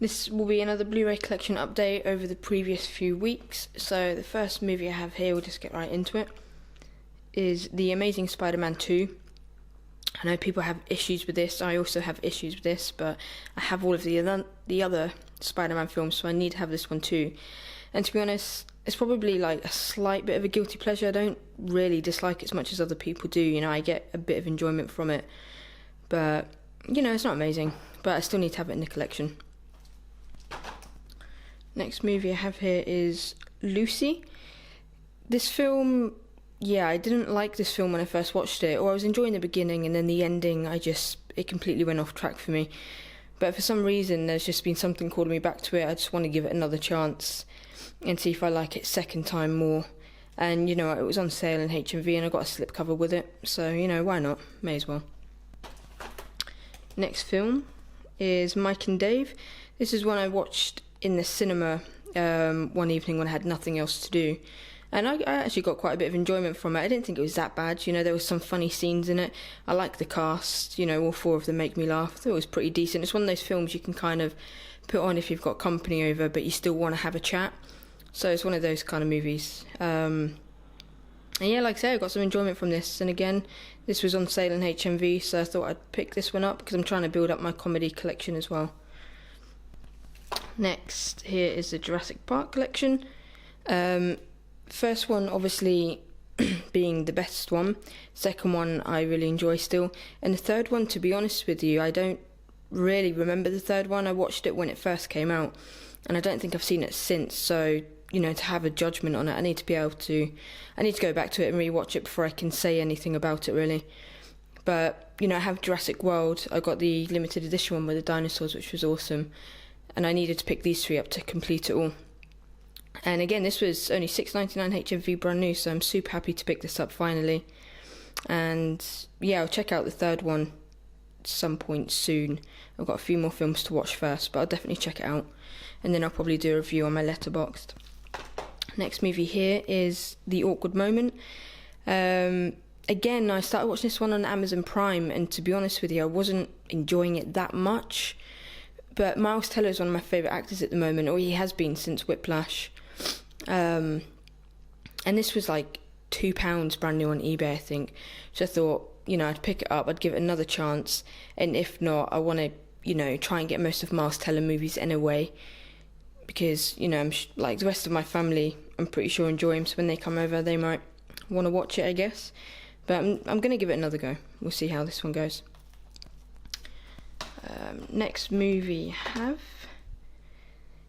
This will be another Blu-ray collection update over the previous few weeks. So the first movie I have here, we'll just get right into it, is The Amazing Spider-Man 2. I know people have issues with this, I also have issues with this, but I have all of the other Spider-Man films, so I need to have this one too. And to be honest, it's probably like a slight bit of a guilty pleasure. I don't really dislike it as much as other people do, you know, I get a bit of enjoyment from it. But, you know, it's not amazing, but I still need to have it in the collection. Next movie I have here is Lucy. This film, yeah, I didn't like this film when I first watched it, or I was enjoying the beginning and then the ending, it completely went off track for me. But for some reason, there's just been something calling me back to it. I just want to give it another chance and see if I like it second time more. And, you know, it was on sale in HMV and I got a slipcover with it, so, you know, why not? May as well. Next film is Mike and Dave. This is one I watched in the cinema one evening when I had nothing else to do. And I actually got quite a bit of enjoyment from it. I didn't think it was that bad, you know, there was some funny scenes in it. I like the cast, you know, all four of them make me laugh. I thought it was pretty decent. It's one of those films you can kind of put on if you've got company over, but you still want to have a chat. So it's one of those kind of movies. And yeah, like I say, I got some enjoyment from this. And again, this was on sale in HMV, so I thought I'd pick this one up because I'm trying to build up my comedy collection as well. Next, here is the Jurassic Park collection. First one, obviously, being the best one. Second one, I really enjoy still. And the third one, to be honest with you, I don't really remember the third one. I watched it when it first came out, and I don't think I've seen it since. So, you know, to have a judgment on it, I need to go back to it and rewatch it before I can say anything about it, really. But, you know, I have Jurassic World. I got the limited edition one with the dinosaurs, which was awesome. And I needed to pick these three up to complete it all. And again, this was only $6.99 HMV brand new, so I'm super happy to pick this up finally. And yeah, I'll check out the third one at some point soon. I've got a few more films to watch first, but I'll definitely check it out. And then I'll probably do a review on my Letterboxd. Next movie here is The Awkward Moment. Again, I started watching this one on Amazon Prime, and to be honest with you, I wasn't enjoying it that much. But Miles Teller is one of my favourite actors at the moment, or he has been since Whiplash. And this was like £2 brand new on eBay, I think. So I thought, you know, I'd pick it up, I'd give it another chance, and if not, I want to, you know, try and get most of Miles Teller movies anyway, because, you know, I'm like the rest of my family, I'm pretty sure enjoy him, so when they come over, they might want to watch it, I guess. But I'm going to give it another go. We'll see how this one goes. Next movie I have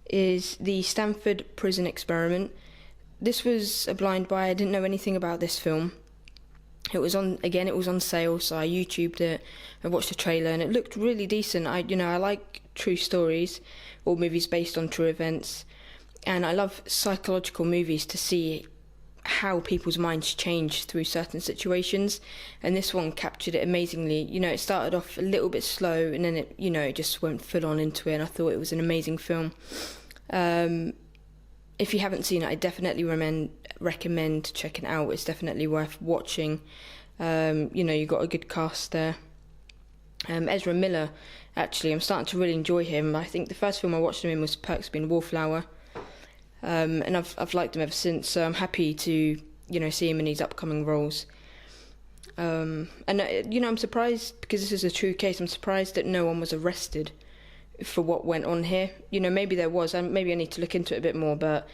is the Stanford Prison Experiment. This was a blind buy. I didn't know anything about this film. It was on sale, so I YouTubed it. I watched the trailer and it looked really decent. I like true stories or movies based on true events, and I love psychological movies to see how people's minds change through certain situations, and this one captured it amazingly. You know, it started off a little bit slow and then it, you know, it just went full on into it, and I thought it was an amazing film. If you haven't seen it, I definitely recommend checking it out. It's definitely worth watching. You know, you got a good cast there. Ezra Miller, actually, I'm starting to really enjoy him. I think the first film I watched him in was Perks of Being a Wallflower. And I've liked him ever since, so I'm happy to, you know, see him in these upcoming roles. And you know, I'm surprised, because this is a true case, I'm surprised that no one was arrested for what went on here. You know, maybe there was, and maybe I need to look into it a bit more, but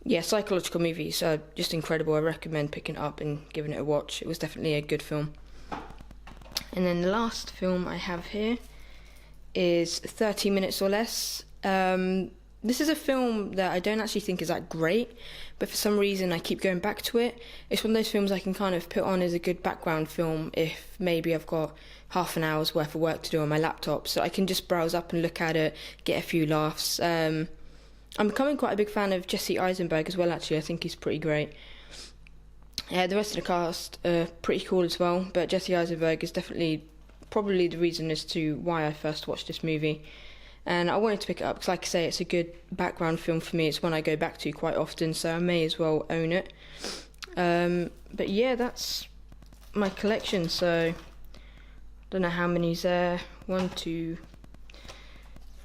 yeah, psychological movies are just incredible. I recommend picking it up and giving it a watch. It was definitely a good film. And then the last film I have here is 30 Minutes or Less. This is a film that I don't actually think is that great, but for some reason I keep going back to it. It's one of those films I can kind of put on as a good background film if maybe I've got half an hour's worth of work to do on my laptop, so I can just browse up and look at it, get a few laughs. I'm becoming quite a big fan of Jesse Eisenberg as well, actually. I think he's pretty great. The rest of the cast are pretty cool as well, but Jesse Eisenberg is probably the reason as to why I first watched this movie. And I wanted to pick it up because, like I say, it's a good background film for me. It's one I go back to quite often, so I may as well own it. But yeah, that's my collection. So I don't know how many's there. 1, 2,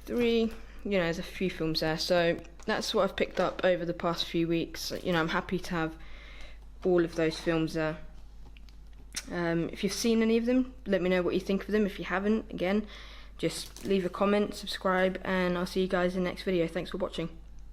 3, you know, there's a few films there. So that's what I've picked up over the past few weeks. You know, I'm happy to have all of those films there. If you've seen any of them, let me know what you think of them. If you haven't, again, just leave a comment, subscribe, and I'll see you guys in the next video. Thanks for watching.